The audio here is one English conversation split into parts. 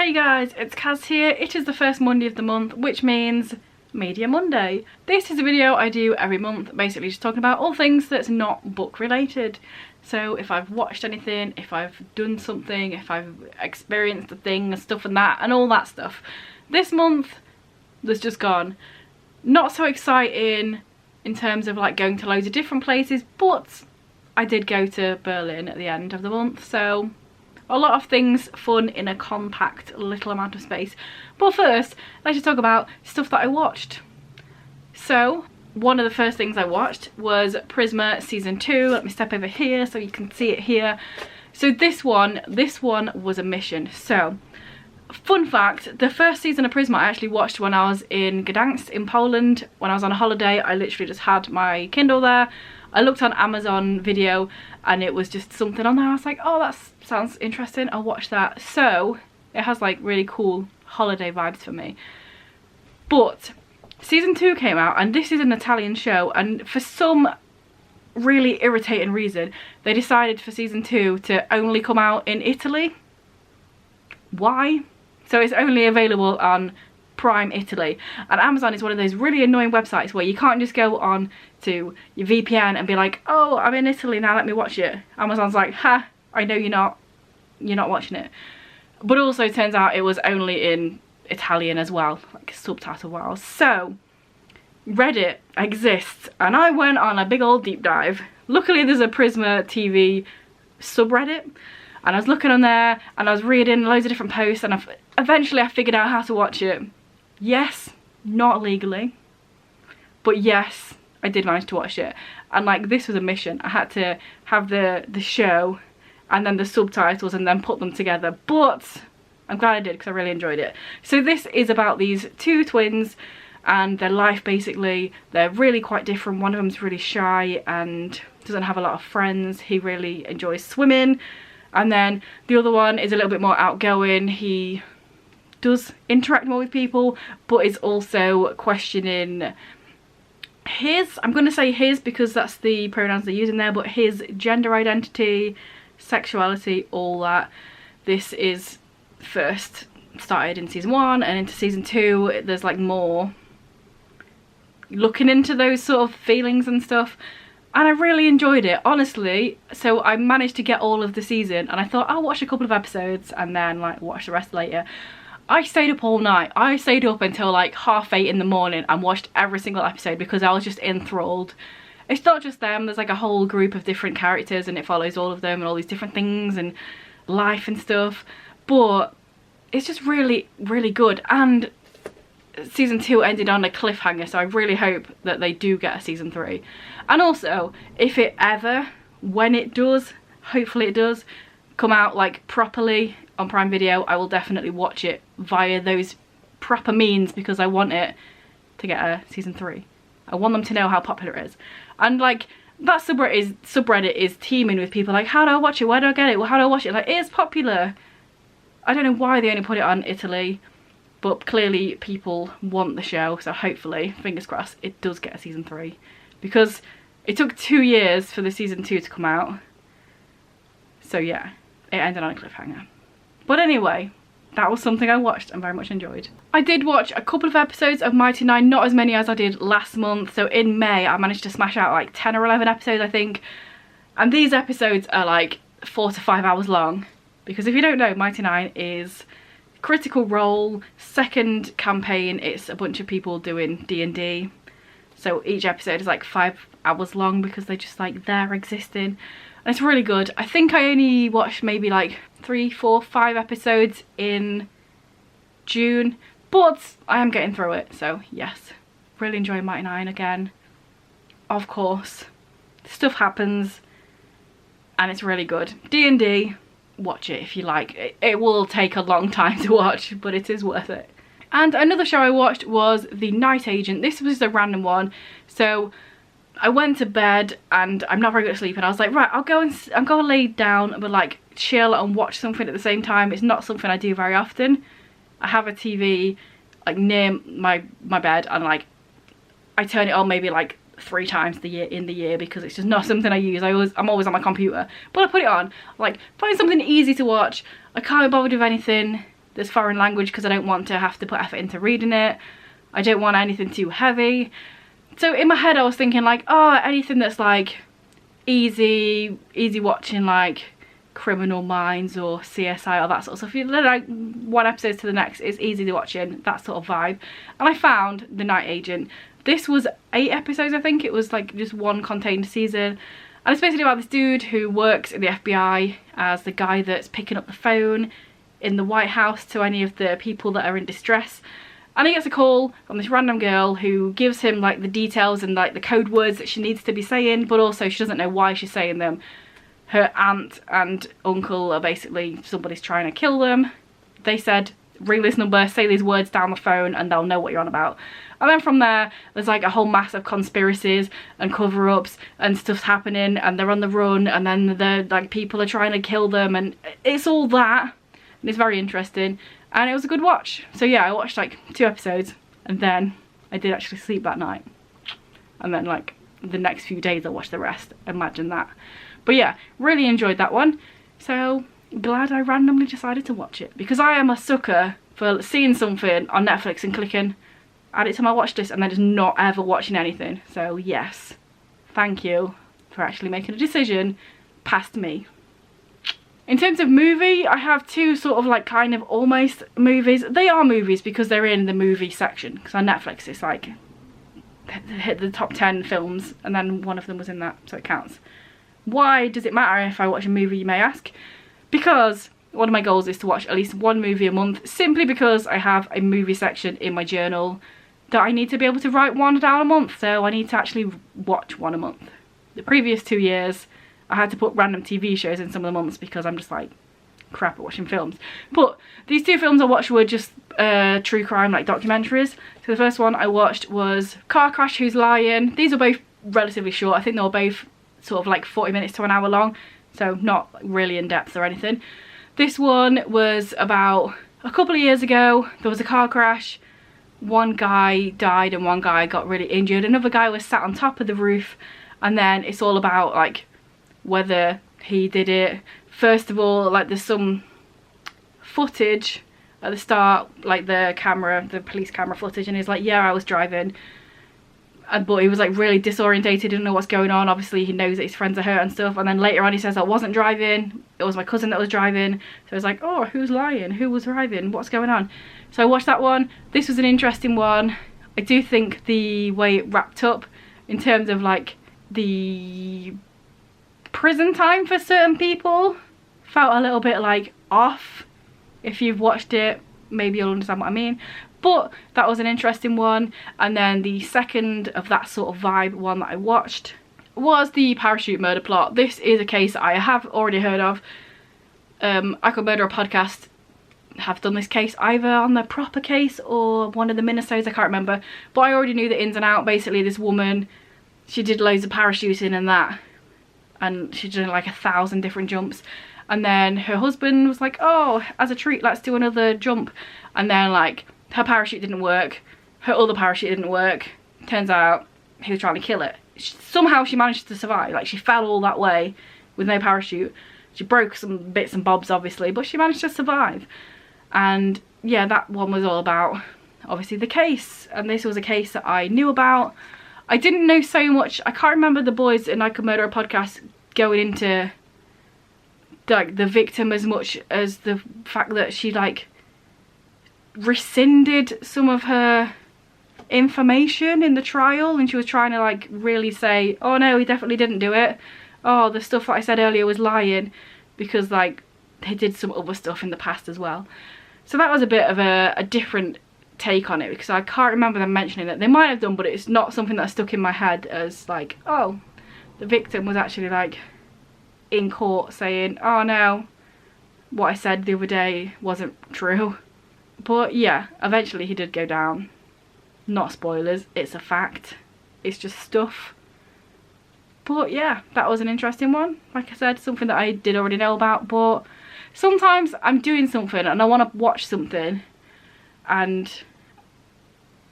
Hey guys, it's Kaz here. It is the first Monday of the month, which means Media Monday. This is a video I do every month, basically just talking about all things that's not book related. So if I've watched anything, if I've done something, if I've experienced a thing and stuff and that and all that stuff. This month that's just gone, not so exciting in terms of like going to loads of different places, but I did go to Berlin at the end of the month, so a lot of things fun in a compact little amount of space. But first, let's just talk about stuff that I watched. So one of the first things I watched was Prisma season 2. Let me step over here so you can see it here. So this one was a mission. So fun fact, the first season of Prisma I actually watched when I was in Gdansk in Poland. When I was on a holiday, I literally just had my Kindle there. I looked on Amazon Video and it was just something on there. I was like, oh, that sounds interesting, I'll watch that. So it has like really cool holiday vibes for me. But season 2 came out, and this is an Italian show, and for some really irritating reason they decided for season 2 to only come out in Italy. Why? So it's only available on Prime Italy, and Amazon is one of those really annoying websites where you can't just go on to your VPN and be like, oh, I'm in Italy now, let me watch it. Amazon's like, ha, I know you're not watching it. But also it turns out it was only in Italian as well, like subtitle wise. So Reddit exists, and I went on a big old deep dive. Luckily there's a Prisma TV subreddit, and I was looking on there and I was reading loads of different posts, and eventually I figured out how to watch it. Yes, not legally, but yes, I did manage to watch it. And like, this was a mission. I had to have the show and then the subtitles and then put them together, but I'm glad I did because I really enjoyed it. So this is about these two twins and their life basically. They're really quite different. One of them's really shy and doesn't have a lot of friends. He really enjoys swimming. And then the other one is a little bit more outgoing. He does interact more with people, but is also questioning his, I'm going to say his because that's the pronouns they're using there, but his gender identity, sexuality, all that. This is first started in season 1, and into season 2 there's like more looking into those sort of feelings and stuff. And I really enjoyed it, honestly. So I managed to get all of the season, and I thought I'll watch a couple of episodes and then like watch the rest later. I stayed up all night. I stayed up until like 8:30 in the morning and watched every single episode because I was just enthralled. It's not just them, there's like a whole group of different characters and it follows all of them and all these different things and life and stuff. But it's just really, really good. And season 2 ended on a cliffhanger, so I really hope that they do get a season 3. And also, if it ever, when it does, hopefully it does, come out like properly on Prime Video, I will definitely watch it via those proper means because I want it to get a season 3. I want them to know how popular it is. And like, that subreddit is teeming with people like, how do I watch it? Where do I get it? Well, how do I watch it? Like, it is popular. I don't know why they only put it on Italy, but clearly people want the show, so hopefully, fingers crossed, it does get a season 3. Because it took 2 years for the season 2 to come out. So yeah, it ended on a cliffhanger. But anyway, that was something I watched and very much enjoyed. I did watch a couple of episodes of Mighty 9, not as many as I did last month. So in May, I managed to smash out like 10 or 11 episodes, I think. And these episodes are like 4 to 5 hours long. Because if you don't know, Mighty 9 is Critical Role, second campaign. It's a bunch of people doing D&D. So each episode is like 5 hours long because they just like, they're existing. And it's really good. I think I only watched maybe like 3, 4, 5 episodes in June, but I am getting through it, so yes. Really enjoying Mighty 9 again. Of course, stuff happens and it's really good. D&D, watch it if you like. It will take a long time to watch, but it is worth it. And another show I watched was The Night Agent. This was a random one. So I went to bed and I'm not very good at sleep, and I was like, right, I'll go and lay down but like chill and watch something at the same time. It's not something I do very often. I have a TV like near my bed, and like I turn it on maybe like 3 times in the year because it's just not something I use. I'm always on my computer, but I put it on, like, find something easy to watch. I can't be bothered with anything. that's foreign language because I don't want to have to put effort into reading it. I don't want anything too heavy. So in my head I was thinking like, oh, anything that's like easy watching, like Criminal Minds or CSI or that sort of stuff. You like one episode to the next, it's easy to watch in, that sort of vibe. And I found The Night Agent. This was 8 episodes, I think. It was like just one contained season. And it's basically about this dude who works in the FBI as the guy that's picking up the phone in the White House to any of the people that are in distress. And he gets a call from this random girl who gives him like the details and like the code words that she needs to be saying, but also she doesn't know why she's saying them. Her aunt and uncle are basically, somebody's trying to kill them. They said, ring this number, say these words down the phone and they'll know what you're on about. And then from there, there's like a whole mass of conspiracies and cover-ups and stuff's happening and they're on the run and then the like people are trying to kill them and it's all that. And it's very interesting and it was a good watch. So yeah, I watched like 2 episodes and then I did actually sleep that night. And then like the next few days I watched the rest. Imagine that. But yeah, really enjoyed that one. So glad I randomly decided to watch it because I am a sucker for seeing something on Netflix and clicking add it to my watch list and then just not ever watching anything. So yes, thank you for actually making a decision past me. In terms of movie, I have 2 sort of like kind of almost movies. They are movies because they're in the movie section, because on Netflix it's like hit the top 10 films and then one of them was in that, so it counts. Why does it matter if I watch a movie, you may ask? Because one of my goals is to watch at least 1 movie a month, simply because I have a movie section in my journal that I need to be able to write 1 down a month, so I need to actually watch 1 a month. The previous 2 years I had to put random TV shows in some of the months because I'm just like crap at watching films. But these 2 films I watched were just true crime like documentaries. So the first one I watched was Car Crash, Who's Lying. These were both relatively short. I think they were both sort of like 40 minutes to an hour long, so not really in depth or anything. This one was about a couple of years ago. There was a car crash. One guy died and one guy got really injured. Another guy was sat on top of the roof, and then it's all about like whether he did it. First of all, like there's some footage at the start, like the police camera footage, and he's like, yeah, I was driving. But he was like really disorientated, didn't know what's going on. Obviously he knows that his friends are hurt and stuff, and then later on he says, I wasn't driving, it was my cousin that was driving. So it's like, oh, who's lying, who was driving, what's going on? So I watched that one. This was an interesting one. I do think the way it wrapped up in terms of like the prison time for certain people felt a little bit like off. If you've watched it, maybe you'll understand what I mean. But that was an interesting one. And then the second of that sort of vibe one that I watched was the parachute murder plot. This is a case I have already heard of. I Could Murder a Podcast have done this case either on the proper case or one of the minisodes, I can't remember. But I already knew the ins and out. Basically this woman, she did loads of parachuting and that. And she did like 1,000 different jumps. And then her husband was like, oh, as a treat, let's do another jump. And then like her parachute didn't work, her other parachute didn't work. Turns out he was trying to kill it. Somehow she managed to survive. Like she fell all that way with no parachute. She broke some bits and bobs obviously, but she managed to survive. And yeah, that one was all about obviously the case. And this was a case that I knew about. I didn't know so much. I can't remember the boys in I Could Murder a Podcast going into like the victim as much as the fact that she like rescinded some of her information in the trial, and she was trying to like really say, oh no, he definitely didn't do it, oh the stuff that I said earlier was lying, because like they did some other stuff in the past as well. So that was a bit of a different take on it, because I can't remember them mentioning it. They might have done, but it's not something that stuck in my head as like, oh, the victim was actually like in court saying, oh no, what I said the other day wasn't true. But yeah, eventually he did go down. Not spoilers, it's a fact. It's just stuff. But yeah, that was an interesting one. Like I said, something that I did already know about, but sometimes I'm doing something and I want to watch something and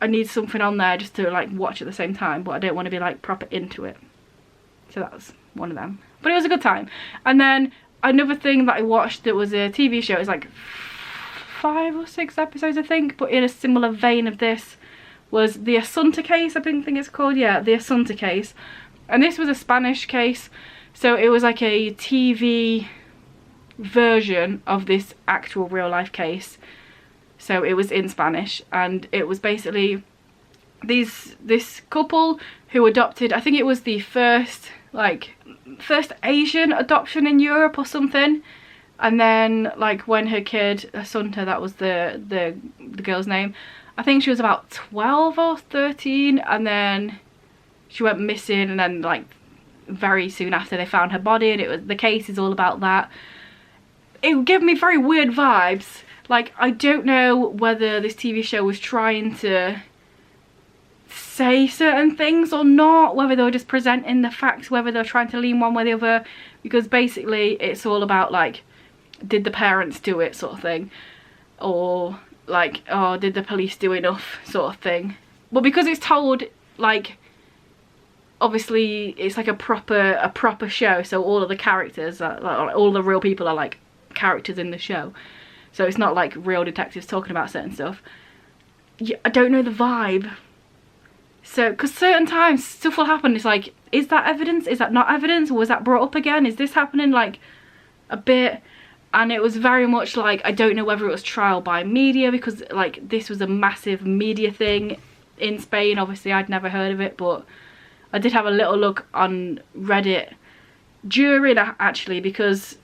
I need something on there just to like watch at the same time, but I don't want to be like proper into it. So that was one of them. But it was a good time. And then another thing that I watched that was a TV show, is like 5 or 6 episodes, I think, but in a similar vein of this was the Asunta case, I think it's called. Yeah, the Asunta case. And this was a Spanish case, so it was like a TV version of this actual real life case. So it was in Spanish, and it was basically this couple who adopted, I think it was the first Asian adoption in Europe or something. And then like when her kid Asunta, that was the girl's name, I think she was about 12 or 13, and then she went missing, and then like very soon after they found her body, and the case is all about that. It gave me very weird vibes. Like, I don't know whether this TV show was trying to say certain things or not, whether they were just presenting the facts, whether they were trying to lean one way or the other, because basically it's all about like, did the parents do it sort of thing, or like, oh, did the police do enough sort of thing. But because it's told like, obviously it's like a proper show, so all of the characters are, like, all the real people are like characters in the show, so it's not like real detectives talking about certain stuff. Yeah, I don't know the vibe. So, because certain times stuff will happen, it's like, is that evidence? Is that not evidence? Was that brought up again? Is this happening like a bit? And it was very much like, I don't know whether it was trial by media, because like this was a massive media thing in Spain. Obviously I'd never heard of it, but I did have a little look on Reddit during actually, because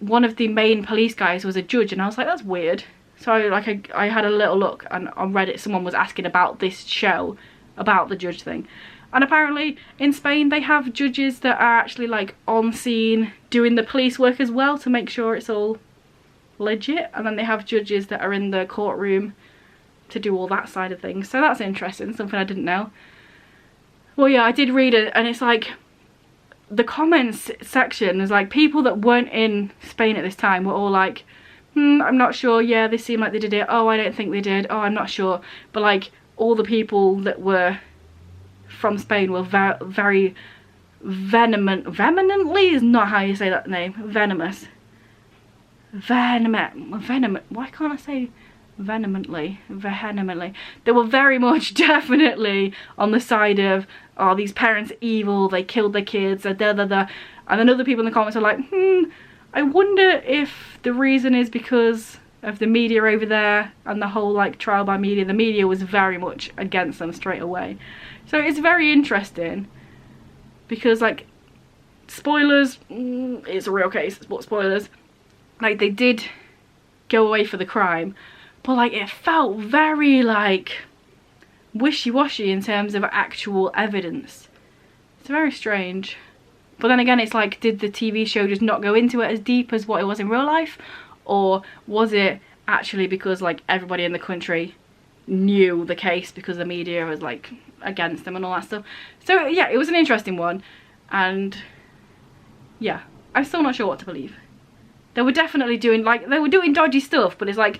one of the main police guys was a judge, and I was like, that's weird. So I had a little look, and on Reddit someone was asking about this show, about the judge thing. And apparently in Spain they have judges that are actually like on scene doing the police work as well, to make sure it's all legit, and then they have judges that are in the courtroom to do all that side of things. So that's interesting, something I didn't know. Well, yeah, I did read it, and it's like the comments section is like, people that weren't in Spain at this time were all like, I'm not sure, yeah, they seem like they did it, oh, I don't think they did, oh, I'm not sure. But like all the people that were from Spain were very vehemently is not how you say that name, venomous, why can't I say vehemently? They were very much definitely on the side of, oh, these parents are evil, they killed their kids, and then other people in the comments are like, I wonder if the reason is because of the media over there, and the whole like trial by media. The media was very much against them straight away. So it's very interesting, because like, spoilers, it's a real case, but spoilers, like they did go away for the crime, but like it felt very like wishy-washy in terms of actual evidence. It's very strange. But then again, it's like, did the TV show just not go into it as deep as what it was in real life? Or was it actually because like everybody in the country knew the case because the media was like against them and all that stuff? So yeah, it was an interesting one, and yeah, I'm still not sure what to believe. They were definitely doing dodgy stuff, but it's like,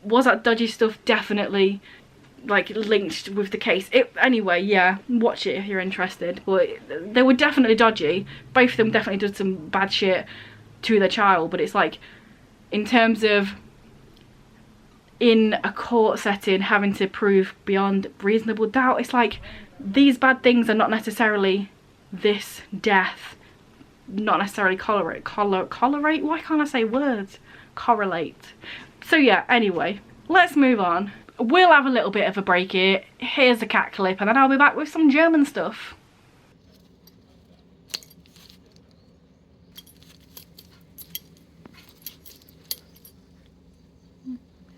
was that dodgy stuff definitely like linked with the case? Anyway, yeah, watch it if you're interested. But they were definitely dodgy. Both of them definitely did some bad shit to their child, but it's like, in terms of in a court setting having to prove beyond reasonable doubt, it's like, these bad things are not necessarily this death, not necessarily correlate, why can't I say words? Correlate. So yeah, anyway, let's move on. We'll have a little bit of a break here. Here's a cat clip, and then I'll be back with some German stuff.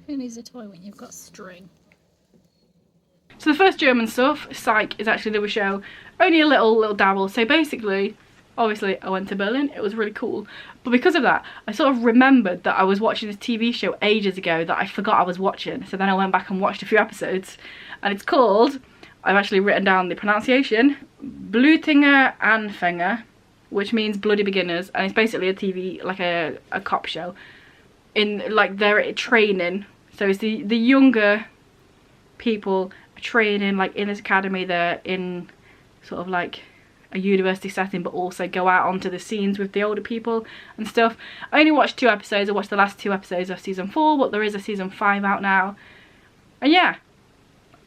Who needs a toy when you've got string? So the first German stuff, Psych, is actually the show. Only a little dabble. So basically, obviously I went to Berlin, it was really cool. But because of that, I sort of remembered that I was watching this TV show ages ago that I forgot I was watching. So then I went back and watched a few episodes. And it's called, I've actually written down the pronunciation, Blutinger Anfänger, which means bloody beginners. And it's basically a TV, like a cop show. In like, they're training. So it's the younger people training like in this academy. They're in sort of like a university setting, but also go out onto the scenes with the older people and stuff. I only watched 2 episodes. I watched the last 2 episodes of season 4, but there is a season 5 out now. And yeah,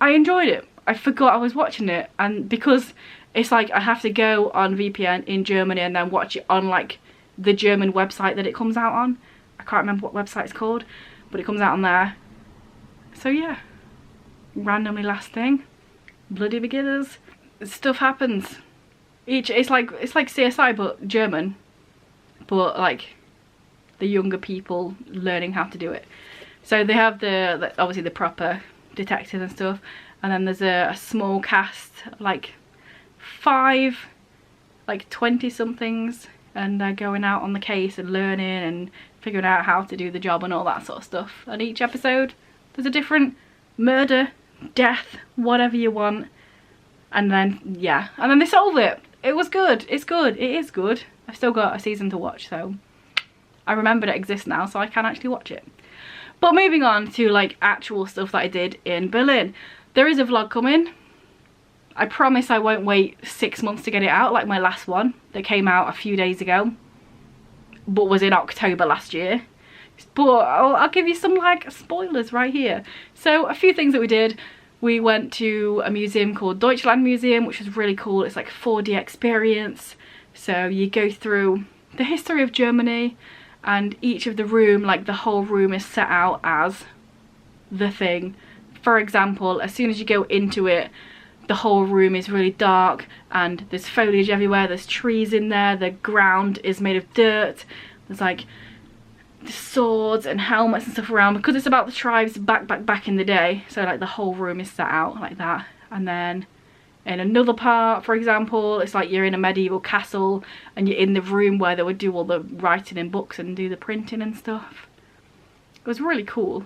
I enjoyed it. I forgot I was watching it, and because it's like I have to go on VPN in Germany and then watch it on like the German website that it comes out on. I can't remember what website it's called, but it comes out on there. So yeah, randomly last thing, bloody beginners. Stuff happens. It's like CSI but German, but like the younger people learning how to do it. So they have the obviously the proper detectives and stuff, and then there's a small cast of like 5 like 20 somethings, and they're going out on the case and learning and figuring out how to do the job and all that sort of stuff. And each episode there's a different murder, death, whatever you want, and then yeah, and then they solve it. It was good. It's good. It is good. I've still got a season to watch, so I remembered it exists now, so I can actually watch it. But moving on to like actual stuff that I did in Berlin. There is a vlog coming. I promise I won't wait 6 months to get it out like my last one that came out a few days ago, but was in October last year. But I'll give you some like spoilers right here. So a few things that we did. We went to a museum called Deutschland Museum, which was really cool. It's like a 4D experience. So you go through the history of Germany, and each of the room, like the whole room is set out as the thing. For example, as soon as you go into it, the whole room is really dark and there's foliage everywhere, there's trees in there, the ground is made of dirt, there's like swords and helmets and stuff around, because it's about the tribes back in the day. So like the whole room is set out like that. And then in another part, for example, it's like you're in a medieval castle and you're in the room where they would do all the writing in books and do the printing and stuff. It was really cool.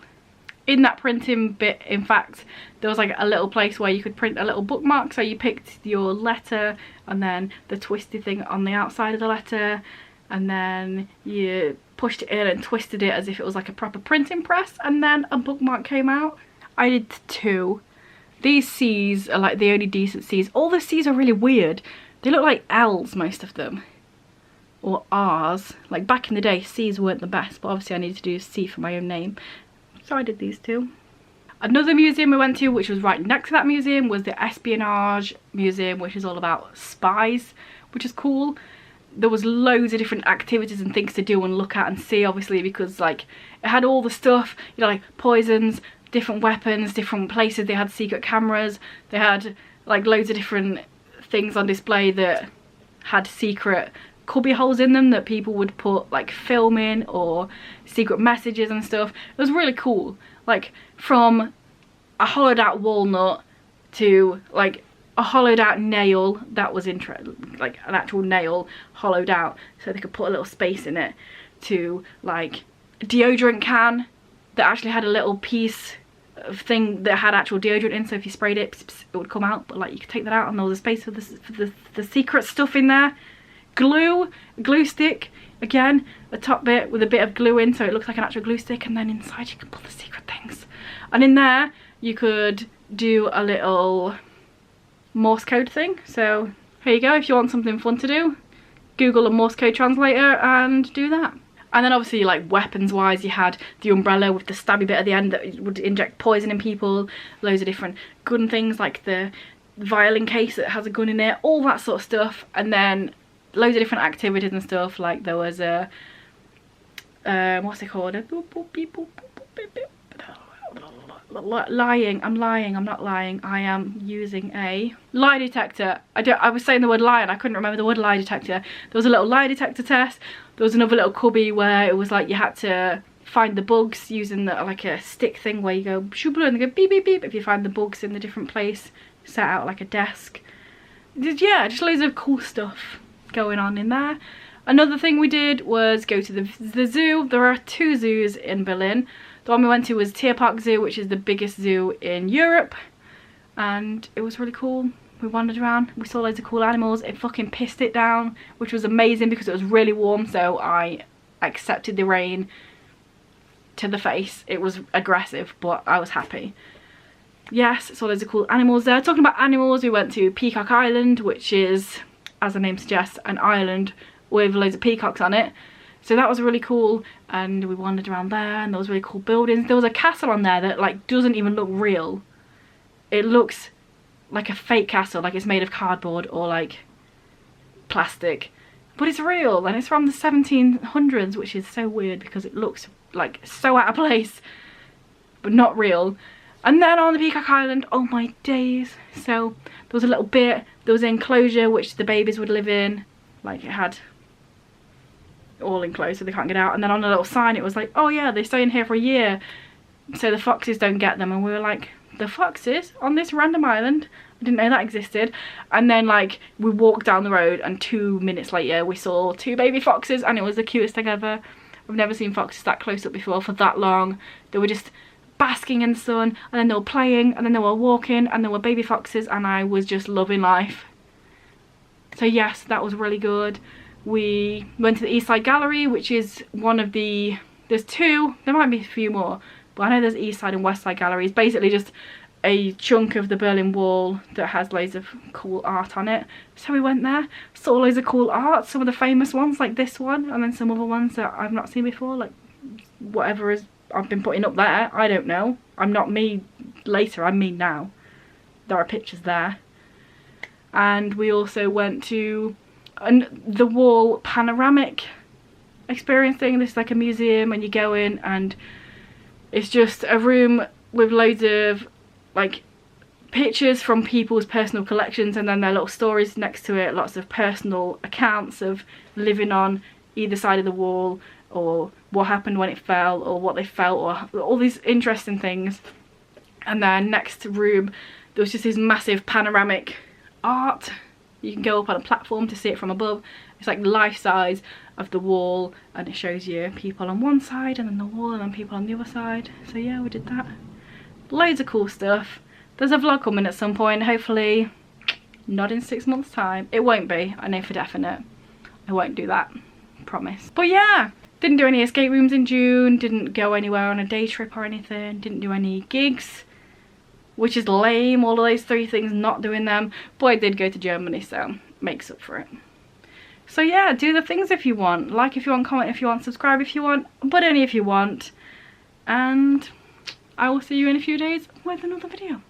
In that printing bit, in fact, there was like a little place where you could print a little bookmark. So you picked your letter and then the twisty thing on the outside of the letter, and then you pushed it in and twisted it as if it was like a proper printing press, and then a bookmark came out. I did 2. These C's are like the only decent C's. All the C's are really weird. They look like L's, most of them. Or R's. Like back in the day, C's weren't the best, but obviously I needed to do C for my own name. So I did these 2. Another museum we went to, which was right next to that museum, was the Espionage Museum, which is all about spies, which is cool. There was loads of different activities and things to do and look at and see, obviously, because like it had all the stuff, you know, like poisons, different weapons, different places. They had secret cameras, they had like loads of different things on display that had secret cubby holes in them that people would put like film in, or secret messages and stuff. It was really cool, like from a hollowed out walnut to like a hollowed out nail that was like an actual nail hollowed out so they could put a little space in it, to like a deodorant can that actually had a little piece of thing that had actual deodorant in, so if you sprayed it, it would come out, but like you could take that out and there was a space for the secret stuff in there. Glue stick, again, the top bit with a bit of glue in so it looks like an actual glue stick, and then inside you can put the secret things. And in there you could do a little Morse code thing. So here you go, if you want something fun to do, Google a Morse code translator and do that. And then obviously like weapons wise, you had the umbrella with the stabby bit at the end that would inject poison in people, loads of different gun things like the violin case that has a gun in it, all that sort of stuff. And then loads of different activities and stuff, like there was a what's it called, I'm not lying, I am using a lie detector. I was saying the word lie and I couldn't remember the word lie detector. There was a little lie detector test. There was another little cubby where it was like you had to find the bugs using like a stick thing where you go shoo-blue and they go beep beep beep if you find the bugs in the different place, set out like a desk. Yeah, just loads of cool stuff going on in there. Another thing we did was go to the zoo. There are 2 zoos in Berlin. The one we went to was Tierpark Zoo, which is the biggest zoo in Europe, and it was really cool. We wandered around, we saw loads of cool animals. It fucking pissed it down, which was amazing because it was really warm, so I accepted the rain to the face. It was aggressive, but I was happy. Yes, saw loads of cool animals there. Talking about animals, we went to Peacock Island, which is as the name suggests, an island with loads of peacocks on it. So that was really cool, and we wandered around there, and there was really cool buildings. There was a castle on there that like doesn't even look real. It looks like a fake castle, like it's made of cardboard or like plastic, but it's real, and it's from the 1700s, which is so weird because it looks like so out of place, but not real. And then on the Peacock Island, oh my days, so there was a little bit, there was an enclosure which the babies would live in, like it had all enclosed so they can't get out, and then on a little sign it was like, oh yeah, they stay in here for a year so the foxes don't get them. And we were like, the foxes on this random island? I didn't know that existed. And then like we walked down the road, and 2 minutes later we saw 2 baby foxes, and it was the cutest thing ever. I've never seen foxes that close up before for that long. They were just basking in the sun, and then they were playing, and then they were walking, and there were baby foxes, and I was just loving life. So yes, that was really good. We went to the East Side Gallery, which is one of the, there's 2, there might be a few more, but I know there's East Side and West Side Galleries. Basically just a chunk of the Berlin Wall that has loads of cool art on it. So we went there, saw loads of cool art, some of the famous ones like this one, and then some other ones that I've not seen before, like whatever is I've been putting up there, I don't know. I'm not me later, I'm me now. There are pictures there. And we also went to the wall panoramic experience thing. This is like a museum, and you go in and it's just a room with loads of like pictures from people's personal collections, and then their little stories next to it, lots of personal accounts of living on either side of the wall, or what happened when it fell, or what they felt, or all these interesting things. And then next room there was just this massive panoramic art. You can go up on a platform to see it from above. It's like life size of the wall, and it shows you people on one side and then the wall and then people on the other side. So yeah, we did that. Loads of cool stuff. There's a vlog coming at some point, hopefully not in 6 months time. It won't be, I know for definite. I won't do that, promise. But yeah, didn't do any escape rooms in June, didn't go anywhere on a day trip or anything, didn't do any gigs, which is lame, all of those 3 things, not doing them. But I did go to Germany, so makes up for it. So yeah, do the things if you want. Like if you want, comment if you want, subscribe if you want, but only if you want. And I will see you in a few days with another video.